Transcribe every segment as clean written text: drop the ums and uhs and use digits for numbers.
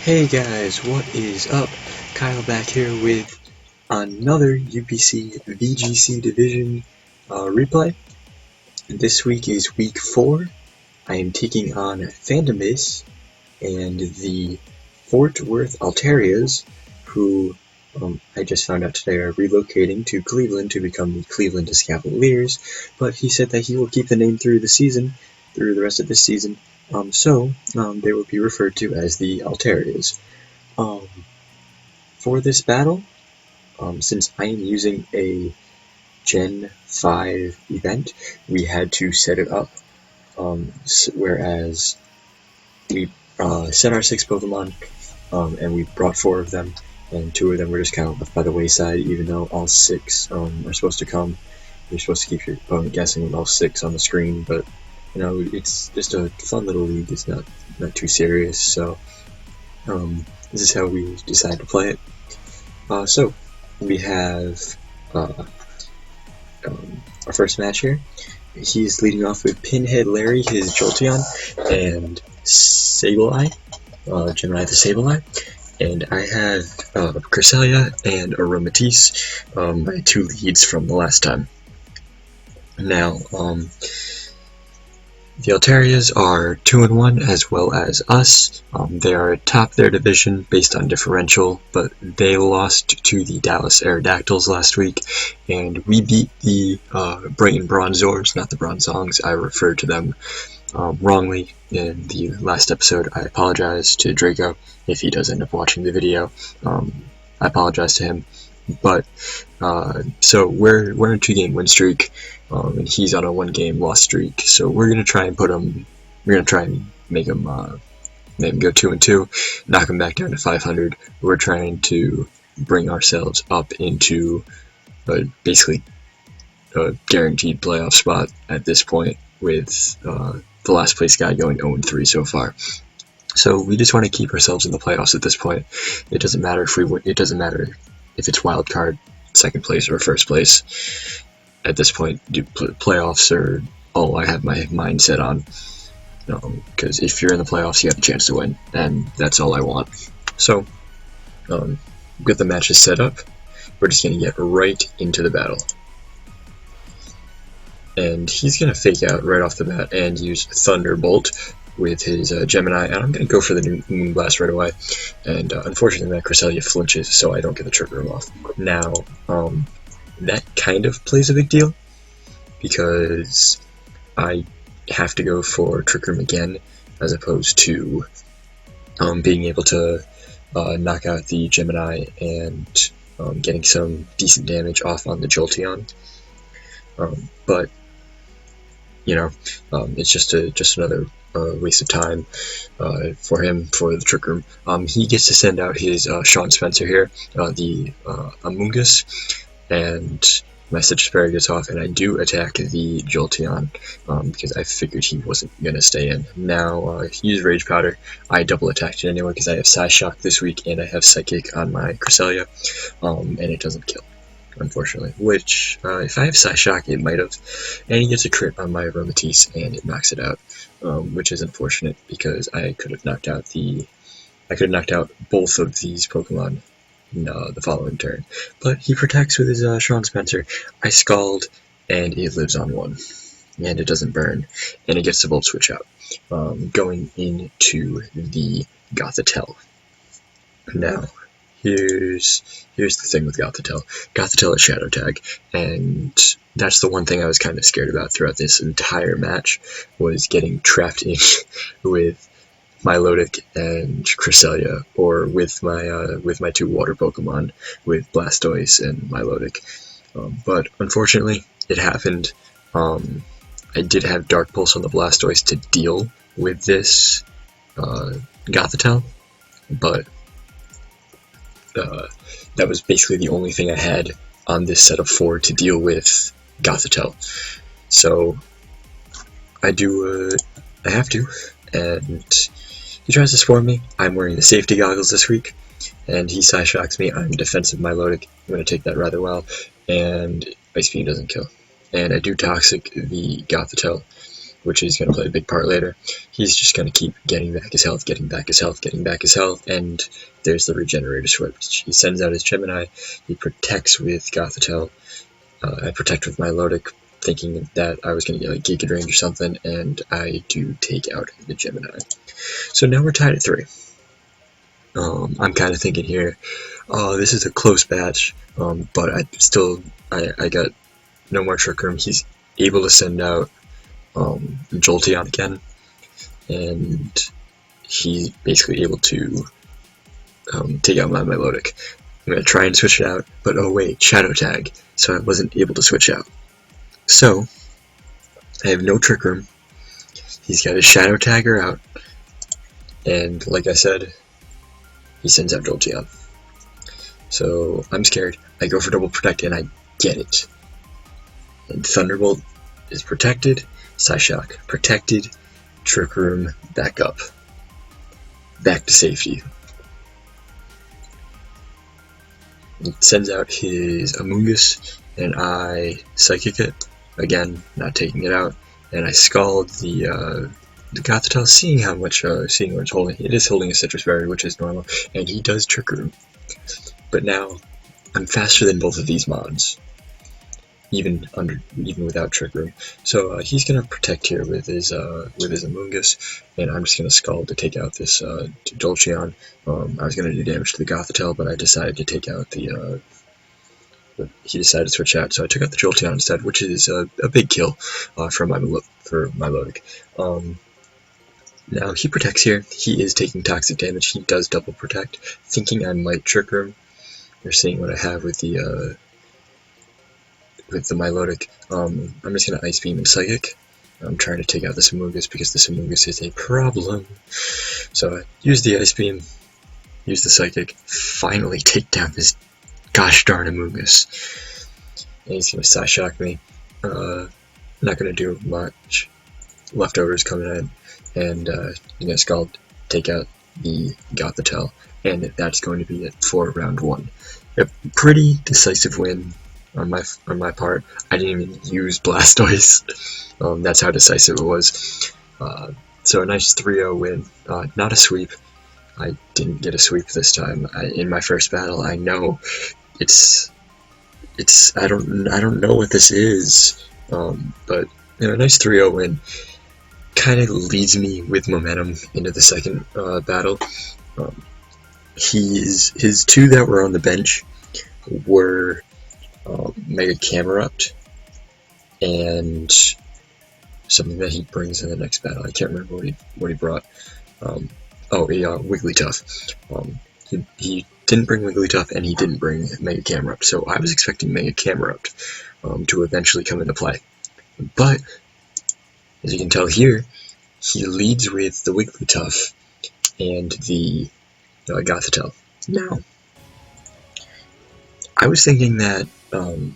Hey guys, what is up? Kyle back here with another UPC VGC Division replay. This week is week 4. I am taking on Phantom Base and the Fort Worth Altarias, who I just found out today are relocating to Cleveland to become the Cleveland Cavaliers, but he said that he will keep the name through the rest of this season. So they will be referred to as the Altarias. For this battle, since I am using a Gen 5 event, we had to set it up, whereas we set our 6 Pokemon, and we brought 4 of them, and 2 of them were just kind of left by the wayside, even though all 6 are supposed to come. You're supposed to keep your opponent guessing with all 6 on the screen, but you know, it's just a fun little league. It's not too serious, so this is how we decided to play it. So we have our first match here. He's leading off with Pinhead Larry, his Jolteon, and Sableye, Gemini the Sableye. And I have Cresselia and Aromatisse, my 2 leads from the last time. Now, the Altarias are 2-1 as well as us. They are atop their division based on differential, but they lost to the Dallas Aerodactyls last week, and we beat the Brighton Bronzors, not the Bronzongs. I referred to them wrongly in the last episode. I apologize to Draco if he does end up watching the video. I apologize to him. But so we're in a 2-game win streak, and he's on a 1-game loss streak. So we're gonna try and make him go 2-2, knock him back down to 500. We're trying to bring ourselves up into basically a guaranteed playoff spot at this point, with the last place guy going 0-3 so far. So we just want to keep ourselves in the playoffs at this point. It doesn't matter if we win. It doesn't matter if it's wild card, second place, or first place. At this point, playoffs are all I have my mind set on. Because if you're in the playoffs, you have a chance to win, and that's all I want. So, with the matches set up, we're just going to get right into the battle. And he's going to fake out right off the bat and use Thunderbolt with his Gemini, and I'm going to go for the Moonblast right away. And unfortunately, my Cresselia flinches, so I don't get the Trick Room off. Now, that kind of plays a big deal, because I have to go for Trick Room again, as opposed to being able to knock out the Gemini and getting some decent damage off on the Jolteon. But you know, it's just another waste of time for him for the Trick Room. He gets to send out his Sean Spencer here, the Amoonguss, and my Citrus gets off, and I do attack the Jolteon because I figured he wasn't going to stay in. Now, he used Rage Powder. I double attacked it anyway because I have Psyshock this week, and I have Psychic on my Cresselia, and it doesn't kill, unfortunately, which, if I have Psyshock, it might have, and he gets a crit on my Aromatisse, and it knocks it out, which is unfortunate, because I could have knocked out both of these Pokemon in the following turn, but he protects with his Sean Spencer. I Scald, and it lives on 1, and it doesn't burn, and it gets the Volt Switch out, going into the Gothitelle. Now, Here's the thing with Gothitelle. Gothitelle is Shadow Tag, and that's the one thing I was kind of scared about throughout this entire match, was getting trapped in with Milotic and Cresselia, or with my 2 water Pokemon, with Blastoise and Milotic. But unfortunately, it happened. I did have Dark Pulse on the Blastoise to deal with this Gothitelle, but that was basically the only thing I had on this set of 4 to deal with Gothitelle. So I have to, and he tries to Spore me. I'm wearing the safety goggles this week, and he Psyshocks me. I'm defensive Milotic. I'm going to take that rather well, and Ice Beam doesn't kill. And I do Toxic the Gothitelle, which is going to play a big part later. He's just going to keep getting back his health, getting back his health, getting back his health, and there's the regenerator switch. He sends out his Gemini, he protects with Gothitelle, I protect with my Melodic, thinking that I was going to get like Giga Drained or something, and I do take out the Gemini. So now we're tied at 3. I'm kind of thinking here, this is a close batch, but I got no more Trick Room. He's able to send out Jolteon again, and he's basically able to take out my Melodic. I'm going to try and switch it out, but oh wait, Shadow Tag, so I wasn't able to switch out. So, I have no Trick Room. He's got his Shadow Tagger out, and like I said, he sends out Jolteon. So, I'm scared. I go for Double Protect, and I get it. And Thunderbolt is protected, Psyshock protected, Trick Room back up. Back to safety. It sends out his Amoonguss, and I Psychic it, again, not taking it out, and I Scald the Gothitelle, seeing what it's holding. It is holding a Citrus Berry, which is normal, and he does Trick Room. But now, I'm faster than both of these mons, even without Trick Room. So he's gonna protect here with his Amoonguss, and I'm just gonna Scald to take out this Jolteon. I was gonna do damage to the Gothitelle, but I decided to take out the. He decided to switch out, so I took out the Jolteon instead, which is a big kill for my Melodic. Now he protects here. He is taking toxic damage. He does double protect, thinking I might Trick Room. You're seeing what I have with the Melodic. I'm just gonna Ice Beam and Psychic. I'm trying to take out this Amoonguss because this Amoonguss is a problem. So I use the Ice Beam, use the Psychic, finally take down this gosh darn Amoonguss. And he's gonna Psyshock me. Not gonna do much. Leftovers coming in, and Scald, take out the Gothitelle, and that's going to be it for round 1. A pretty decisive win on my part. I didn't even use Blastoise. That's how decisive it was. So a nice 3-0 win. Not a sweep. I didn't get a sweep this time. In my first battle, I know it's I don't know what this is. But a nice 3-0 win kind of leads me with momentum into the second battle. His 2 that were on the bench were Mega Camerupt and something that he brings in the next battle. I can't remember what he brought. Wigglytuff. He didn't bring Wigglytuff, and he didn't bring Mega Camerupt, so I was expecting Mega Camerupt to eventually come into play. But, as you can tell here, he leads with the Wigglytuff and the Gothitelle. Now, I was thinking that the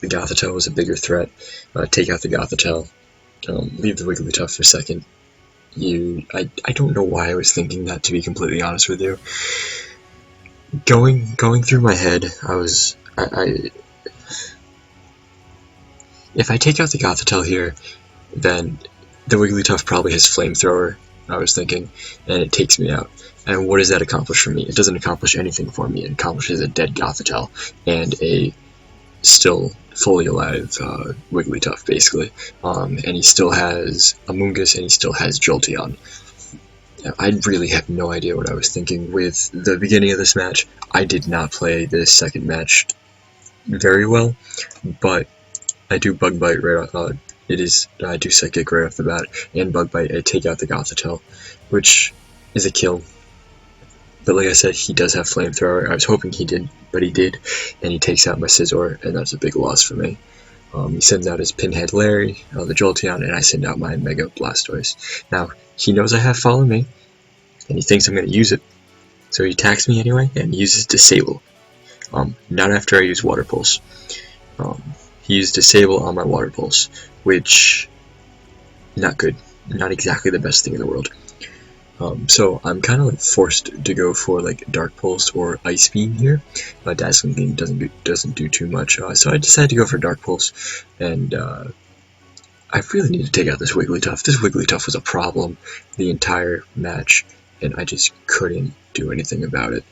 Gothitelle was a bigger threat. Take out the Gothitelle, leave the Wigglytuff for second. I don't know why I was thinking that, to be completely honest with you. Going through my head, if I take out the Gothitelle here, then the Wigglytuff probably has Flamethrower, I was thinking, and it takes me out. And what does that accomplish for me? It doesn't accomplish anything for me. It accomplishes a dead Gothitelle and a still fully alive Wigglytuff, basically. And he still has Amoonguss, and he still has Jolteon. I really have no idea what I was thinking with the beginning of this match. I did not play this second match very well, but I do Bug Bite right off. I do Psychic right off the bat, and Bug Bite. I take out the Gothitelle, which is a kill. But like I said, he does have Flamethrower. I was hoping he did, but he did, and he takes out my Scizor, and that's a big loss for me. He sends out his Pinhead Larry, the Jolteon, and I send out my Mega Blastoise. Now, he knows I have Follow Me, and he thinks I'm going to use it, so he attacks me anyway, and uses Disable. Not after I use Water Pulse. He used Disable on my Water Pulse, which, not good. Not exactly the best thing in the world. So I'm kind of forced to go for Dark Pulse or Ice Beam here. Dazzling Beam doesn't do too much, so I decided to go for Dark Pulse, and I really need to take out this Wigglytuff. This Wigglytuff was a problem the entire match, and I just couldn't do anything about it.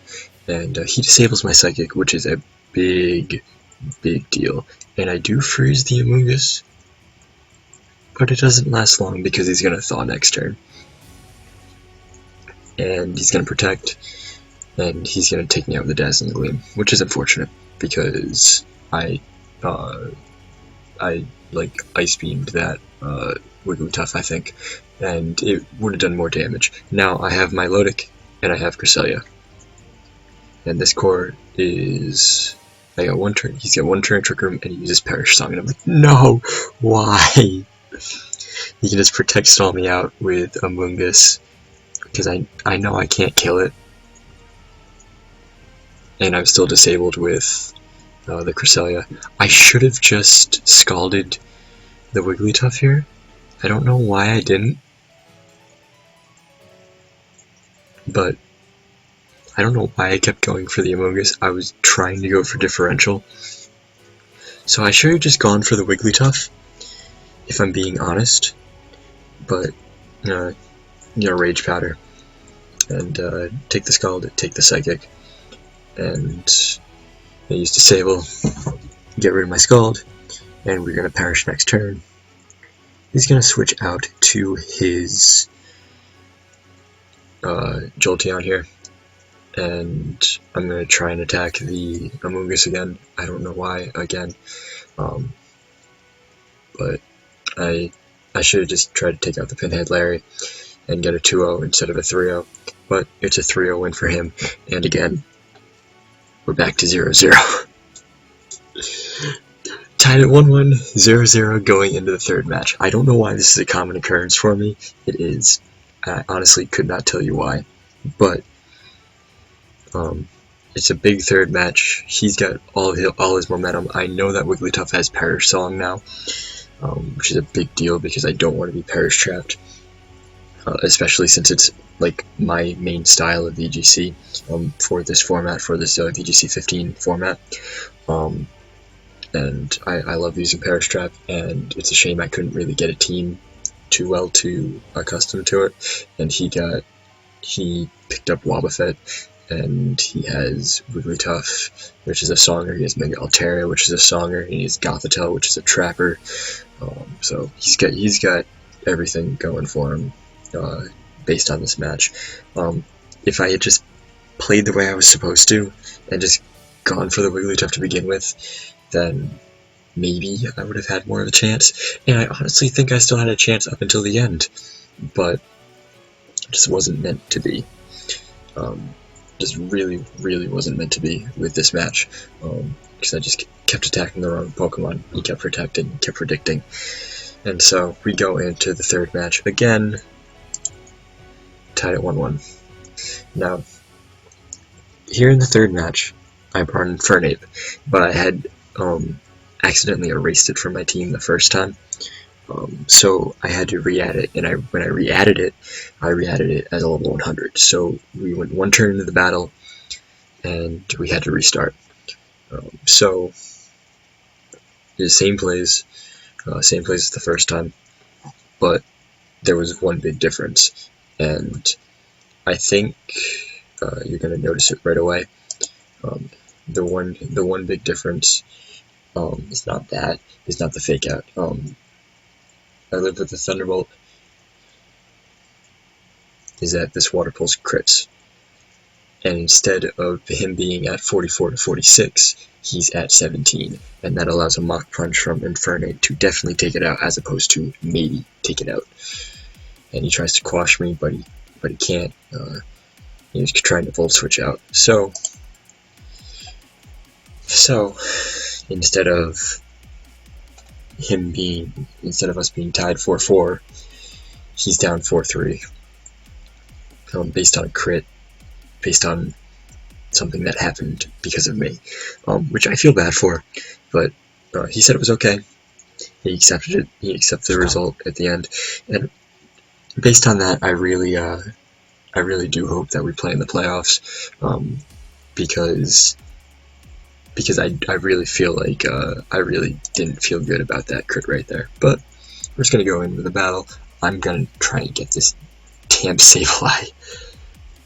And he disables my Psychic, which is a big deal. And I do freeze the Amoonguss, but it doesn't last long because he's going to thaw next turn. And he's going to protect, and he's going to take me out with the Dazzling Gleam, which is unfortunate because I like Ice Beamed that Wigglytuff, I think, and it would have done more damage. Now I have my Milotic and I have Cresselia, and this core is, I got one turn. He's got one turn Trick Room, and he uses Perish Song, and I'm like, no, why? He can just Protect Stall me out with Amoonguss because I know I can't kill it, and I'm still disabled with the Cresselia. I should have just Scalded the Wigglytuff here. I don't know why I didn't, but I don't know why I kept going for the Amoonguss. I was trying to go for differential, so I should have just gone for the Wigglytuff, if I'm being honest. But Rage Powder and take the Scald, take the Psychic, and I use Disable, get rid of my Scald, and we're gonna Perish next turn. He's gonna switch out to his Jolteon here, and I'm gonna try and attack the Amoonguss again. I don't know why again, but I should have just tried to take out the Pinhead Larry and get a 2-0 instead of a 3-0, but it's a 3-0 win for him, and again, we're back to 0-0. Tied at 1-1, 0-0 going into the third match. I don't know why this is a common occurrence for me. It is. I honestly could not tell you why, but it's a big third match. He's got all his momentum. I know that Wigglytuff has Perish Song now, which is a big deal because I don't want to be Perish Trapped, especially since it's like my main style of VGC for this format, for this VGC 15 format. And I love using Perish Trap, and it's a shame I couldn't really get a team too well to accustom to it. And he picked up Wobbuffet, and he has Wigglytuff, which is a Songer. He has Mega Altaria, which is a Songer. He has Gothitelle, which is a Trapper. So he's got everything going for him based on this match. If I had just played the way I was supposed to and just gone for the Wigglytuff to begin with, then maybe I would have had more of a chance. And I honestly think I still had a chance up until the end, but it just wasn't meant to be. Just really wasn't meant to be with this match, because I just kept attacking the wrong Pokemon. He kept protecting, kept predicting, and so we go into the third match again, tied at 1-1. Now, here in the third match, I brought in Infernape, but I had accidentally erased it from my team the first time, so I had to re-add it, and when I re-added it as a level 100. So we went one turn into the battle, and we had to restart. So the same plays as the first time, but there was one big difference, and I think you're going to notice it right away. The one big difference is not the fake out. I live with the Thunderbolt, is that this Water Pulse crits, and instead of him being at 44 to 46, he's at 17, and that allows a Mach Punch from Infernape to definitely take it out, as opposed to maybe take it out. And he tries to quash me, but he can't. He's trying to Volt Switch out. So instead of us being tied 4-4, he's down 4-3, based on a crit, based on something that happened because of me, which I feel bad for, but he said it was okay. He accepted it. He accepted the result at the end, and based on that, I really do hope that we play in the playoffs, because I really feel like I really didn't feel good about that crit right there. But we're just gonna go into the battle. I'm gonna try and get this damn Sableye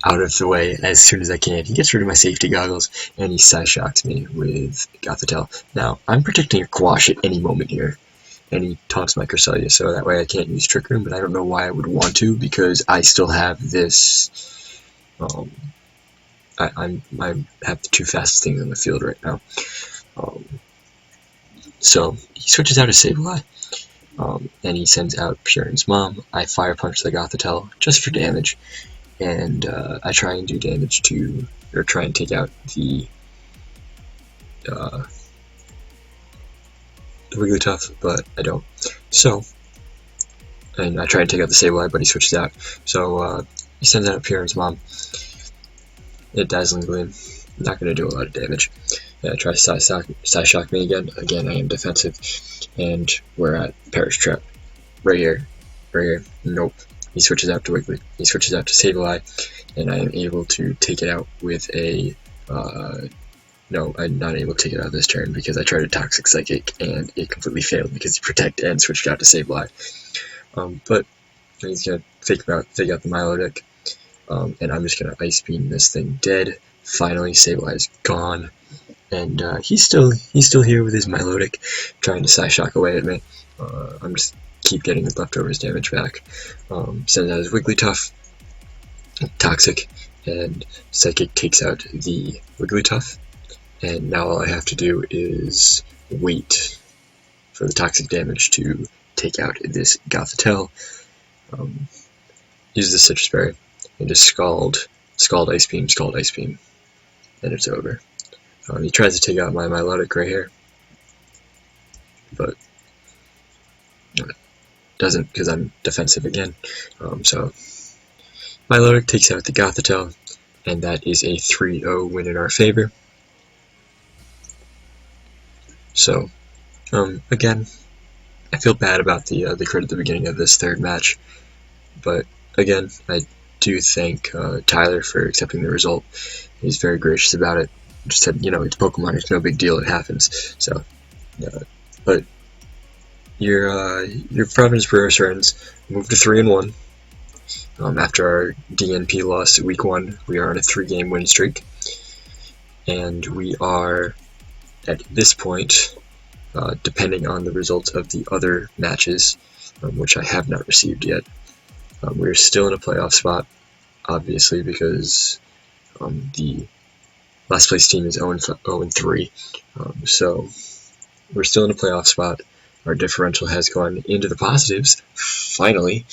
out of the way as soon as I can. He gets rid of my safety goggles, and he side shocks me with Gothitelle. Now, I'm protecting a Quash at any moment here, and he taunts my Cresselia, so that way I can't use Trick Room, but I don't know why I would want to, because I still have this, I have the two fastest things on the field right now. So, he switches out a Sableye, and he sends out Purin's Mom. I Fire Punch the Gothitelle, just for damage, and I try and do damage to, or try and take out the Wigglytuff, but I don't. So, and I try and take out the Sableye, but he switches out. So he sends out Purin's Mom. It Dazzling Gleam. Not going to do a lot of damage. Yeah, try to side shock me again. Again, I am defensive, and we're at Perish Trap. Right here. Right here. Nope. He switches out to Wiggly. He switches out to Sableye, and I am able to take it out with a. No, I'm not able to take it out this turn because I tried a Toxic Psychic and it completely failed because he Protect and switched out to Sableye. But he's gonna fake out the Milotic, and I'm just gonna Ice Beam this thing dead. Finally, Sableye is gone, and he's still here with his Milotic, trying to Psyshock away at me. I'm just keep getting his leftovers damage back. Sends out his Wigglytuff, Toxic, and Psychic takes out the Wigglytuff. And now all I have to do is wait for the toxic damage to take out this Gothitelle. Use the Citrus Berry and just Scald Ice Beam, and it's over. He tries to take out my Milotic right here, but doesn't because I'm defensive again. So Milotic takes out the Gothitelle, and that is a 3-0 win in our favor. So, again, I feel bad about the crit at the beginning of this third match, but again, I do thank Tyler for accepting the result. He's very gracious about it. Just said, it's Pokemon, it's no big deal, it happens. So, but your Providence Brursarins moved to 3-1. After our DNP loss week 1, we are on a 3-game win streak, and we are. At this point, depending on the results of the other matches, which I have not received yet, we're still in a playoff spot, obviously, because the last place team is 0-3. So we're still in a playoff spot. Our differential has gone into the positives, finally,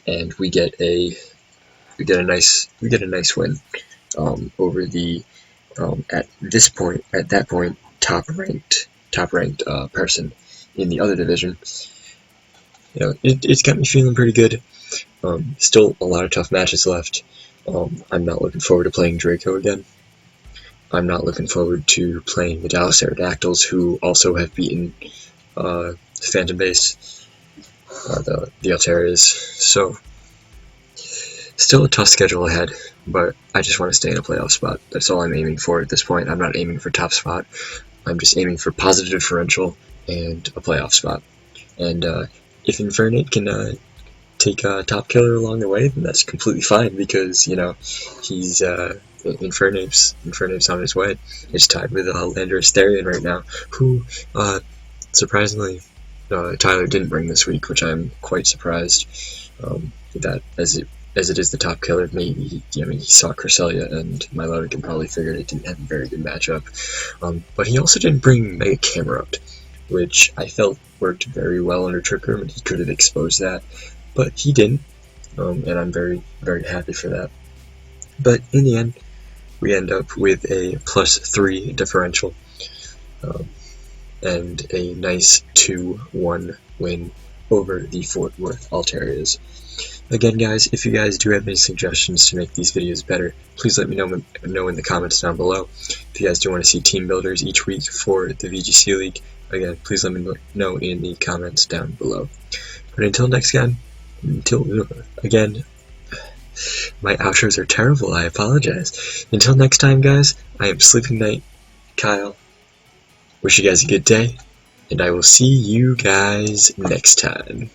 and we get a nice win over the. At that point, top ranked person in the other division. It's got me feeling pretty good. Still a lot of tough matches left. I'm not looking forward to playing Draco again. I'm not looking forward to playing the Dallas Aerodactyls, who also have beaten Phantom Base, the Altarias. So, still a tough schedule ahead, but I just want to stay in a playoff spot. That's all I'm aiming for at this point. I'm not aiming for top spot. I'm just aiming for positive differential and a playoff spot. And if Infernape can take a top killer along the way, then that's completely fine because, he's Infernape's on his way. It's tied with Landorus Therian right now, who, surprisingly, Tyler didn't bring this week, which I'm quite surprised that as it is the top killer, maybe he saw Cresselia and Milotic and probably figured it didn't have a very good matchup. But he also didn't bring Mega Camerupt, which I felt worked very well under Trick Room, and he could have exposed that, but he didn't, and I'm very, very happy for that. But in the end, we end up with a +3 differential, and a nice 2-1 win over the Fort Worth Altarias. Again, guys, if you guys do have any suggestions to make these videos better, please let me know in the comments down below. If you guys do want to see team builders each week for the VGC League, again, please let me know in the comments down below. But until next time, again, my outros are terrible, I apologize. Until next time, guys, I am Sleeping Knight, Kyle. Wish you guys a good day, and I will see you guys next time.